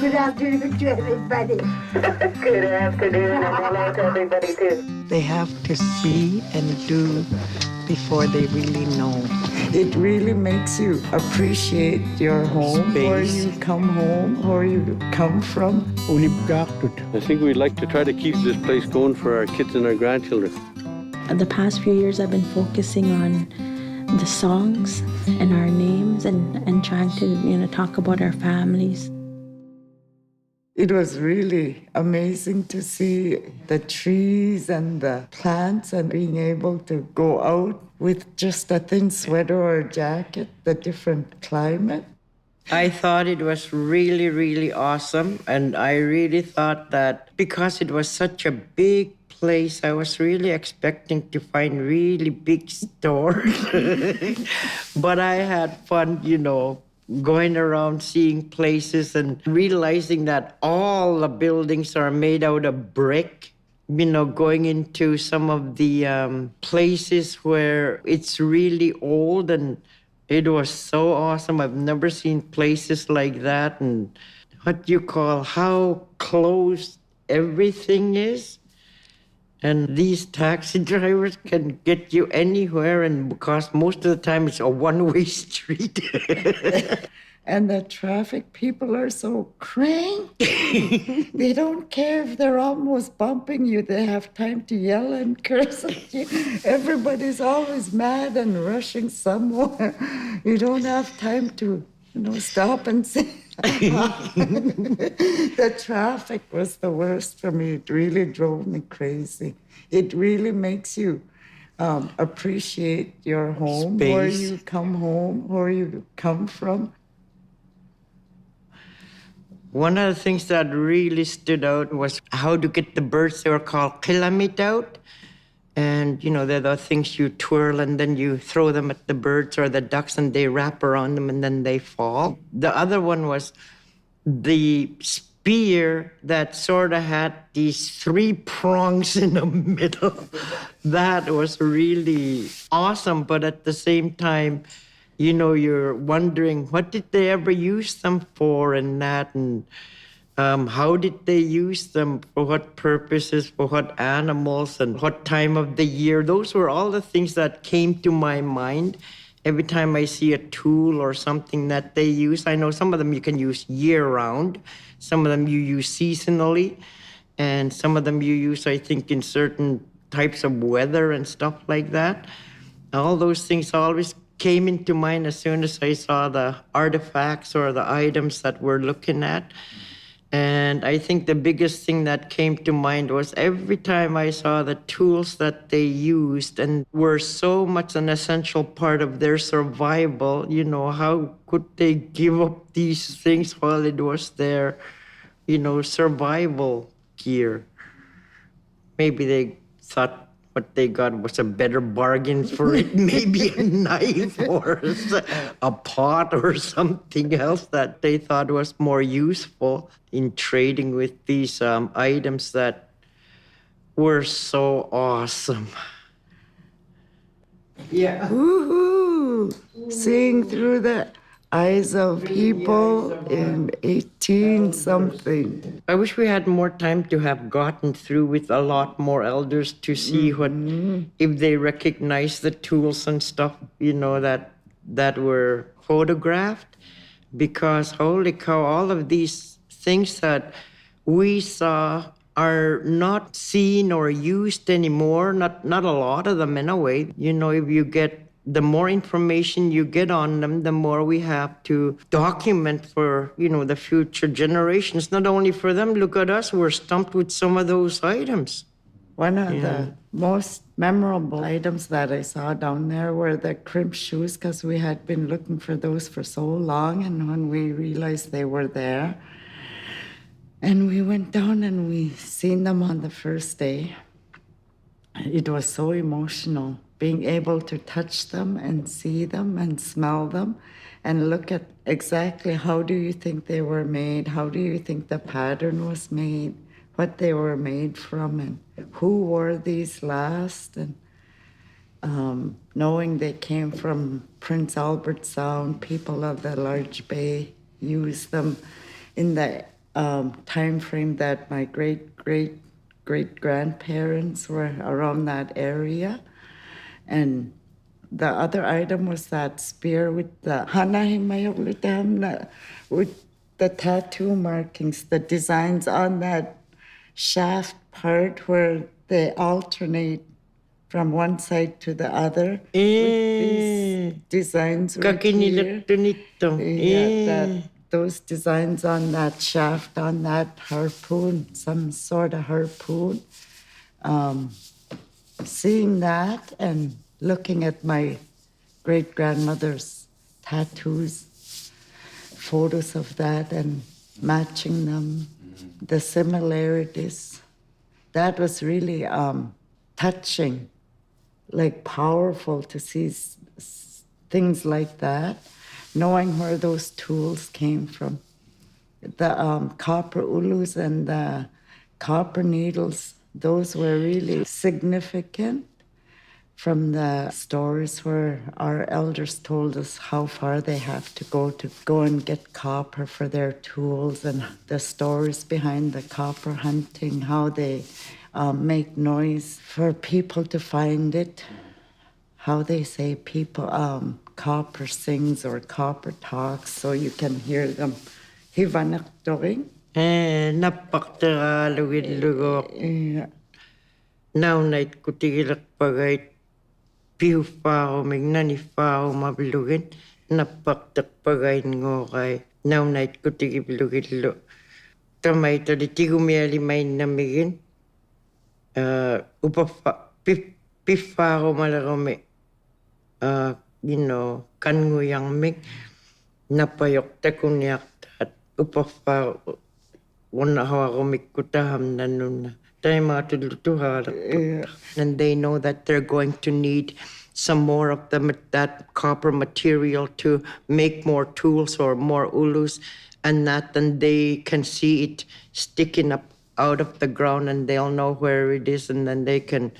Good afternoon to everybody. Good afternoon, and hello to everybody, too. They have to see and do before they really know. It really makes you appreciate your home, where you come home, where you come from. I think we'd like to try to keep this place going for our kids and our grandchildren. The past few years, I've been focusing on the songs and our names and trying to, talk about our families. It was really amazing to see the trees and the plants and being able to go out with just a thin sweater or a jacket, the different climate. I thought it was really, really awesome. And I really thought that because it was such a big place, I was really expecting to find really big stores. But I had fun, going around seeing places and realizing that all the buildings are made out of brick. Going into some of the places where it's really old, and it was so awesome. I've never seen places like that, and how close everything is. And these taxi drivers can get you anywhere, and because most of the time it's a one-way street. And the traffic people are so cranky. They don't care if they're almost bumping you. They have time to yell and curse at you. Everybody's always mad and rushing somewhere. You don't have time to, stop and say. The traffic was the worst for me. It really drove me crazy. It really makes you appreciate your home, where you come home, where you come from. One of the things that really stood out was how to get the birds. They were called kilamit out. And, they're the things you twirl and then you throw them at the birds or the ducks and they wrap around them and then they fall. The other one was the spear that sort of had these 3 prongs in the middle. That was really awesome, but at the same time, you're wondering, what did they ever use them for and that, and how did they use them, for what purposes, for what animals, and what time of the year. Those were all the things that came to my mind every time I see a tool or something that they use. I know some of them you can use year-round, some of them you use seasonally, and some of them you use, I think, in certain types of weather and stuff like that. All those things always came into mind as soon as I saw the artifacts or the items that we're looking at. And I think the biggest thing that came to mind was every time I saw the tools that they used and were so much an essential part of their survival, how could they give up these things while it was their, survival gear? Maybe they thought what they got was a better bargain for it, maybe a knife or a pot or something else that they thought was more useful in trading with these items that were so awesome. Yeah. Woohoo! Seeing through the eyes of people in 18-something. I wish we had more time to have gotten through with a lot more elders to see if they recognize the tools and stuff, that were photographed. Because holy cow, all of these things that we saw are not seen or used anymore. Not a lot of them in a way. The more information you get on them, the more we have to document for, the future generations. Not only for them, look at us, we're stumped with some of those items. One of the most memorable items that I saw down there were the crimp shoes, because we had been looking for those for so long, and when we realized they were there, and we went down and we seen them on the first day, it was so emotional. Being able to touch them and see them and smell them and look at exactly how do you think they were made, how do you think the pattern was made, what they were made from, and who wore these last, and knowing they came from Prince Albert Sound, people of the Large Bay used them in the time frame that my great-grandparents were around that area. And the other item was that spear with the with the tattoo markings, the designs on that shaft part where they alternate from one side to the other. With these designs right here. Those designs on that shaft, on that harpoon, some sort of harpoon. Seeing that and looking at my great-grandmother's tattoos, photos of that and matching them, the similarities, that was really touching, like powerful to see things like that, knowing where those tools came from. The copper ulus and the copper needles, those were really significant from the stories where our elders told us how far they have to go and get copper for their tools, and the stories behind the copper hunting, how they make noise for people to find it, how they say people, copper sings or copper talks so you can hear them. Hivanak doing. Napaktara lugo. Now night kutigilak pagay piu fao mignani fao mablugin napaktak pagay ngokay. Now night kutigilugilo. Tamay to the tigumiali may namigin. Upafa pifao malarome. Kannguyang mig napayok takunyak at upafa wana hawaromik kutaham nanuna. And they know that they're going to need some more of that copper material to make more tools or more ulus, and then they can see it sticking up out of the ground and they'll know where it is, and then they can,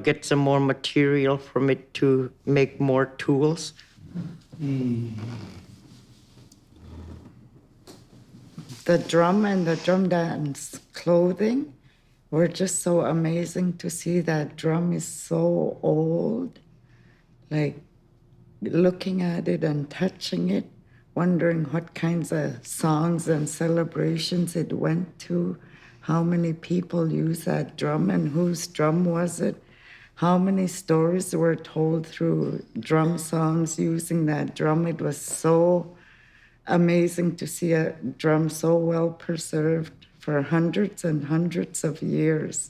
get some more material from it to make more tools. The drum and the drum dance clothing were just so amazing to see. That drum is so old, like looking at it and touching it, wondering what kinds of songs and celebrations it went to, how many people use that drum and whose drum was it, how many stories were told through drum songs using that drum. It was so amazing to see a drum so well preserved for hundreds and hundreds of years.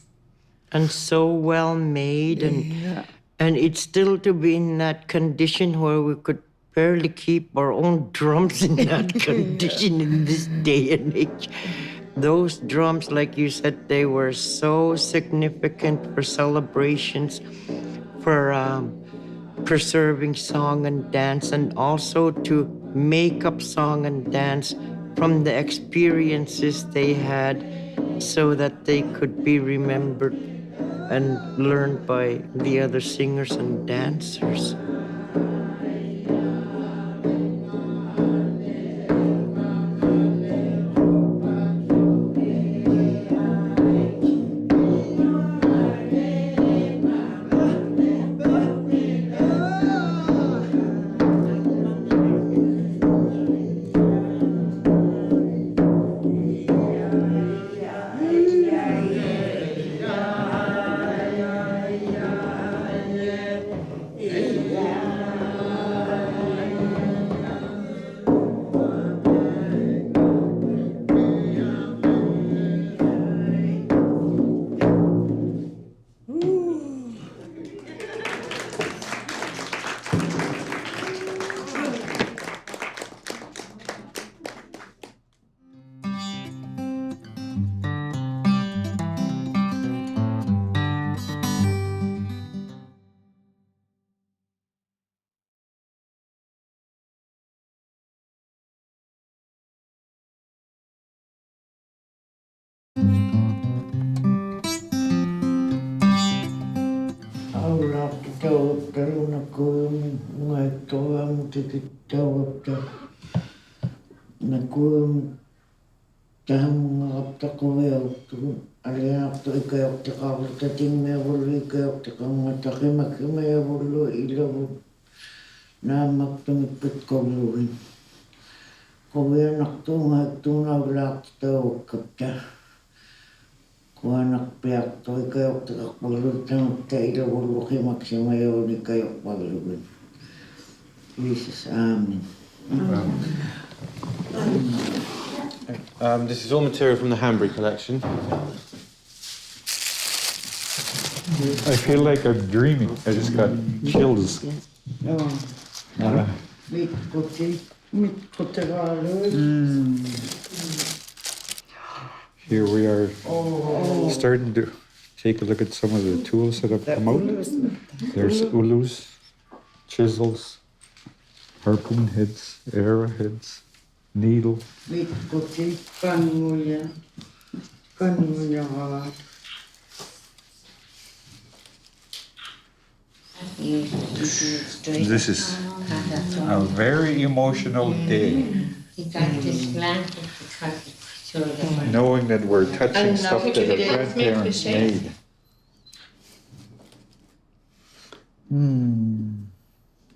And so well made, and it's still to be in that condition where we could barely keep our own drums in that condition in this day and age. Those drums, like you said, they were so significant for celebrations, for preserving song and dance, and also to make up song and dance from the experiences they had so that they could be remembered and learned by the other singers and dancers. Tahamaptakoyautu, Aliaptoikayoktakavulta Timmevolikayoktakamatarimakimevolu ilavu Namaktumikpitkovluin. Kovianaktuungaiktuunaulaaqtaukkapta. Kuanakpiaktoikayoktakakvallutamutta ilavollukimaksimajoonikayoqvalluin. Jesus, Amen. This is all material from the Hanbury collection. I feel like I'm dreaming. I just got chills. Here we are starting to take a look at some of the tools that have come out. There's ulus, chisels, harpoon heads, arrowheads, needle. This is a very emotional day, knowing that we're touching stuff that our grandparents made.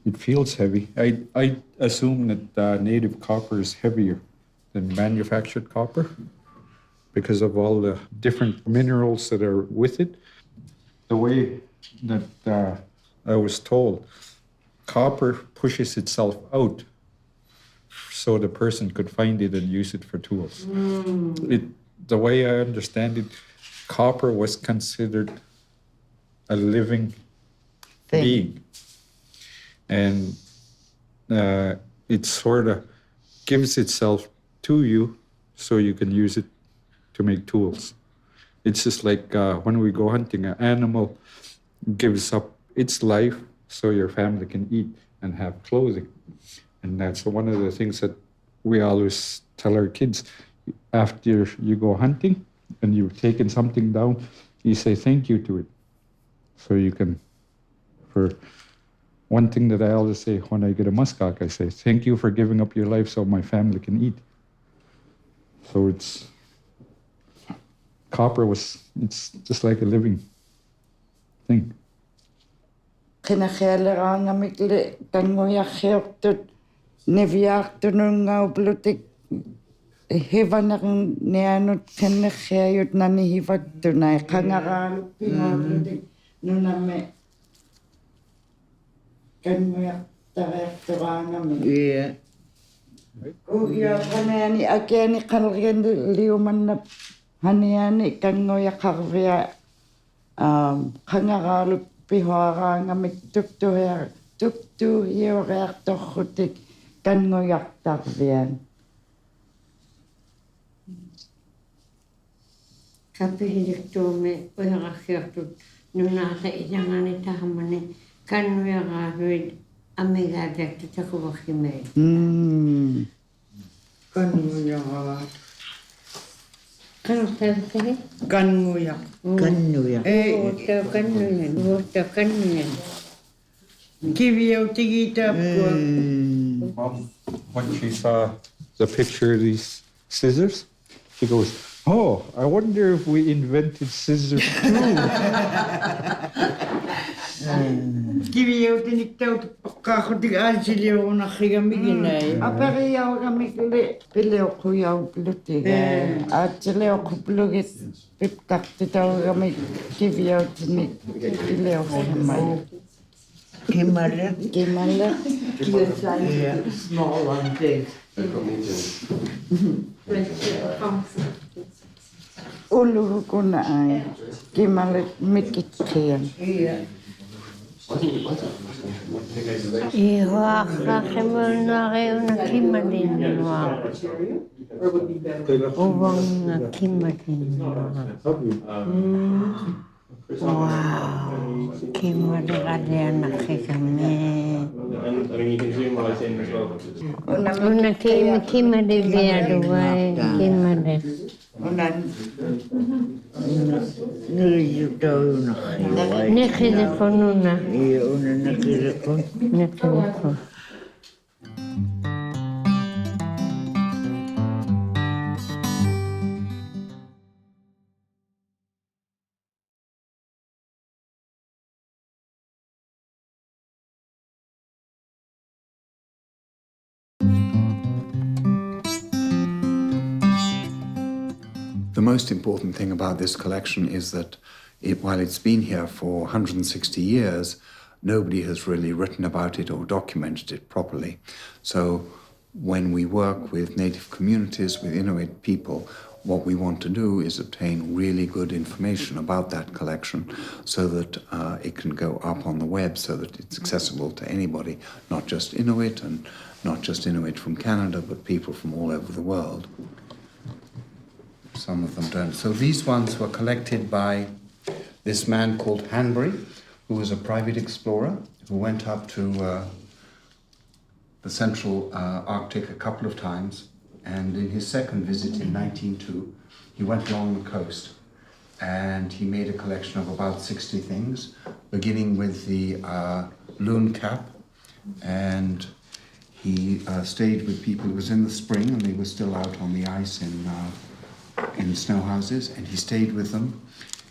It feels heavy. I assume that native copper is heavier than manufactured copper because of all the different minerals that are with it. The way that I was told, copper pushes itself out so the person could find it and use it for tools. The way I understand it, copper was considered a living being. And it sort of gives itself to you so you can use it to make tools. It's just like when we go hunting, an animal gives up its life so your family can eat and have clothing. And that's one of the things that we always tell our kids. After you go hunting and you've taken something down, you say thank you to it. So you can, for one thing that I always say when I get a muskox, I say, thank you for giving up your life so my family can eat. So copper it's just like a living thing. Qinaqialeraagamikli tanguiarriortut niviaartunungauplutik hivanerin nianut qinnerriayut nanihivattunai qangaraaluppigaaplutik nunamme kanguiartariarturaangami. Yeah. Uiaqaneani akeani qalriani liumannap haniani kanguiaqarvia qangaraaluppihoaraangamik tuktuhioriartorrutik kanguiartarvian. Kapililiktuumi unerarriortut nunaata ilangani tahamani kannuiaraaluit amigaaliaktu takuvarrimai. Kannuiaraat. Kannuiartaavatahi? Kannuia. Kannuia. Kannuian. Kiviautigitaapkua. Mom, when she saw the picture of these scissors, she goes, oh, I wonder if we invented scissors too. Kiviautiniktaut paqqaaqutik aasiliorunarrigamiginai. Aperiaugamikli pilioquyauplutige. Aatsilioquplugit piptartitaugamik kiviautinik pilioqimmal. Kimale. Small one, big. Uluhukuna ai. Kimalet mikitkian. Ihoaqaqimunaariuna kimmalinnuaa. Uvanga kimmalinnuaa. Wow, kimmaliqalianaqqikammi. Una kimmalilialuai kimmali. Unan Niliyutaunarriuai. Niqiliqununa. Iya, una nakiliqun. Niqiliqun. The most important thing about this collection is that while it's been here for 160 years, nobody has really written about it or documented it properly. So when we work with native communities, with Inuit people, what we want to do is obtain really good information about that collection so that it can go up on the web so that it's accessible to anybody, not just Inuit and not just Inuit from Canada, but people from all over the world. Some of them don't. So these ones were collected by this man called Hanbury, who was a private explorer who went up to the central Arctic a couple of times. And in his second visit in 1902, he went along the coast and he made a collection of about 60 things, beginning with the loon cap. And he stayed with people. It was in the spring and they were still out on the ice in snow houses, and he stayed with them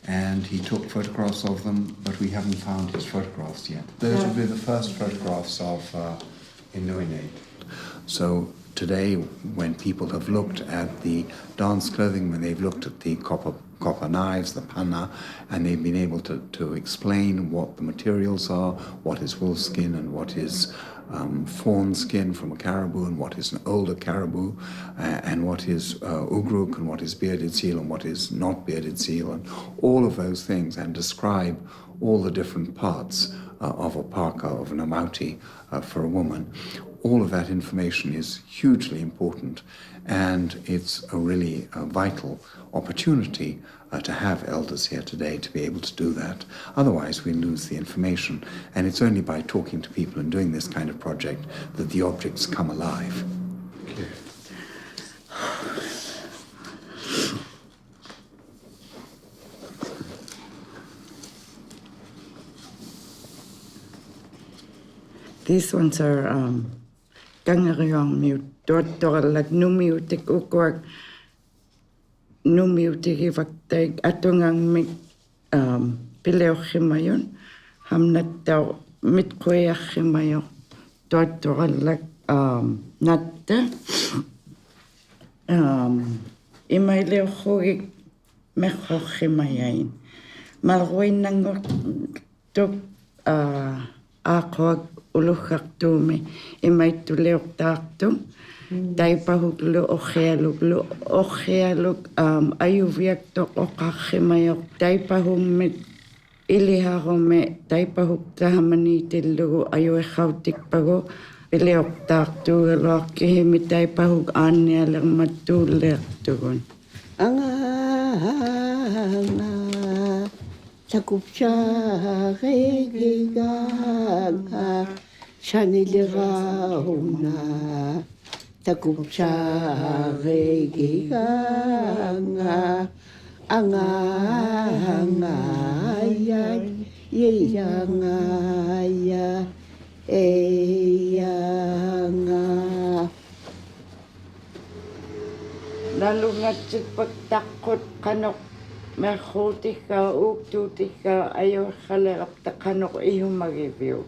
and he took photographs of them, but we haven't found his photographs yet. Those will be the first photographs of Inuit. So today, when people have looked at the dance clothing, when they've looked at the copper knives, the pana, and they've been able to explain what the materials are, what is wolf skin and what is fawn skin from a caribou, and what is an older caribou, and what is ugruk, and what is bearded seal, and what is not bearded seal, and all of those things, and describe all the different parts of a parka, of an amauti for a woman. All of that information is hugely important, and it's a really vital opportunity to have elders here today to be able to do that. Otherwise, we lose the information, and it's only by talking to people and doing this kind of project that the objects come alive. Okay. These ones are kangaryong mute, like no mutik ukwag, no mutik ivaktag atungang mit pileochimayon, hamnat daw mitkoyachimayo, like natte, imaileochogik mechochimayain. Malroin nangok tok akwag ulukhaktume imaituleoktaaktum taipahuklu ochealuk ayuviaktok okakhimayok taipahummit iliharume taipahuktahamanitillugu ayuekhautikpagu pileoktaaktuugaluakkihimi taipahuk aannialermattuulleertugun anga takupsharegigaga shanilirauna takupsharegigaga anga yeyanga eyanga nalungatsit pagtakot kanok Merhutika, uktutika, ayuhalakta kanok ihumagivyo.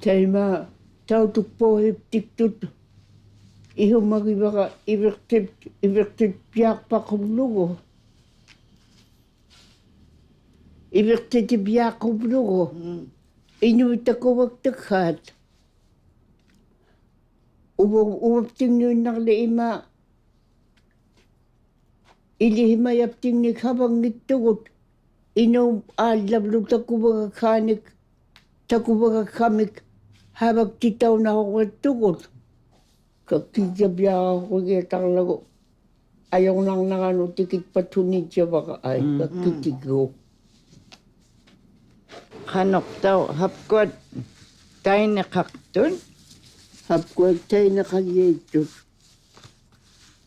Taima, tautukpo hiptiktut. Ihumagivaka, ivertit piak pakumlugo. Ivertit piak kumlugo. Inuitakuwagtakhat. Uwapting yun nakleima. Ilihimayapting ni habang nitugot, inaw alablog takubaga kamik, habang titaw na ako tugot. Kakijabya ako kitang lago. Ayaw nang nakano tikit patunid siya baka ay kakitigo. Kanok daw, hapkot tayo nakaktun? Hapkot tayo nakagaytun.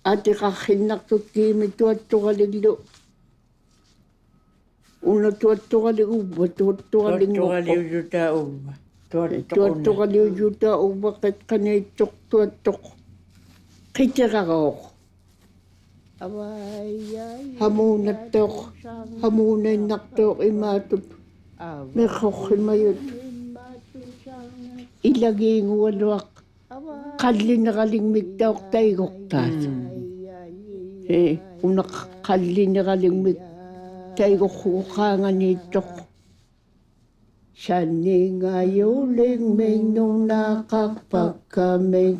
Ate kakinaktot kimi tuwat-tukaliglo. Una tuwat-tukaliglo, tuwat-tukaliglo. Tuwat-tukaliglo tao, bakit kanitok tuwat-tuk. Kitirako. Hamunat tok, hamunay naktok imatut. Mekokimayot. Ilaging walwak. Kadli na kalingmig daw tayo goktas. Unakalinikalimik tayo kukangan ito. Sani ngayuling minong nakakpagkamig.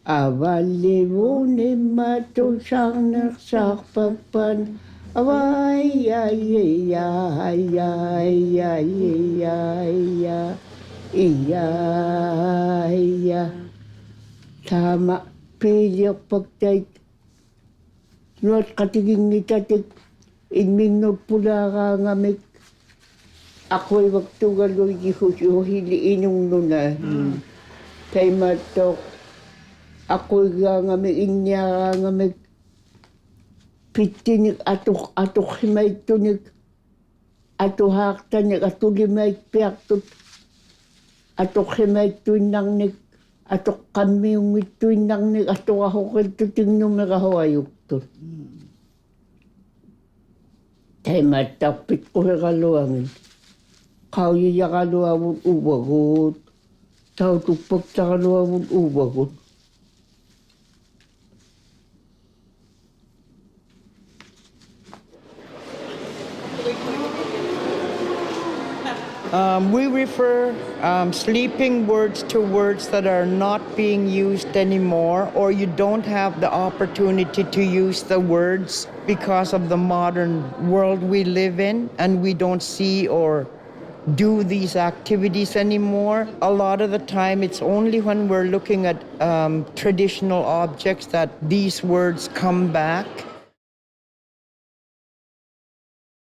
Avalibunin matusang nagsakpagpan. Away, ay, ay, ay, ay, ay, ay, ay, tama, pilyak pagtay. Nuat katiging nitatik, inminod pula ka ngamik. Ako'y magtugaloy hili inong nuna. Kay matok, ako'y ngamik, inya ngamik. Pitinik atok himay tunik. Ato haktanik, ato limay piaktut. Atok himay tunang nik. Atok kami umituin nang nik. Atok ako kantuting numerahawayok to. Tay matapit ko sa kaluangin. Kau iya kaluangun ubagot. Tau tupak sa kaluangun ubagot. We refer sleeping words to words that are not being used anymore, or you don't have the opportunity to use the words because of the modern world we live in, and we don't see or do these activities anymore. A lot of the time, it's only when we're looking at traditional objects that these words come back.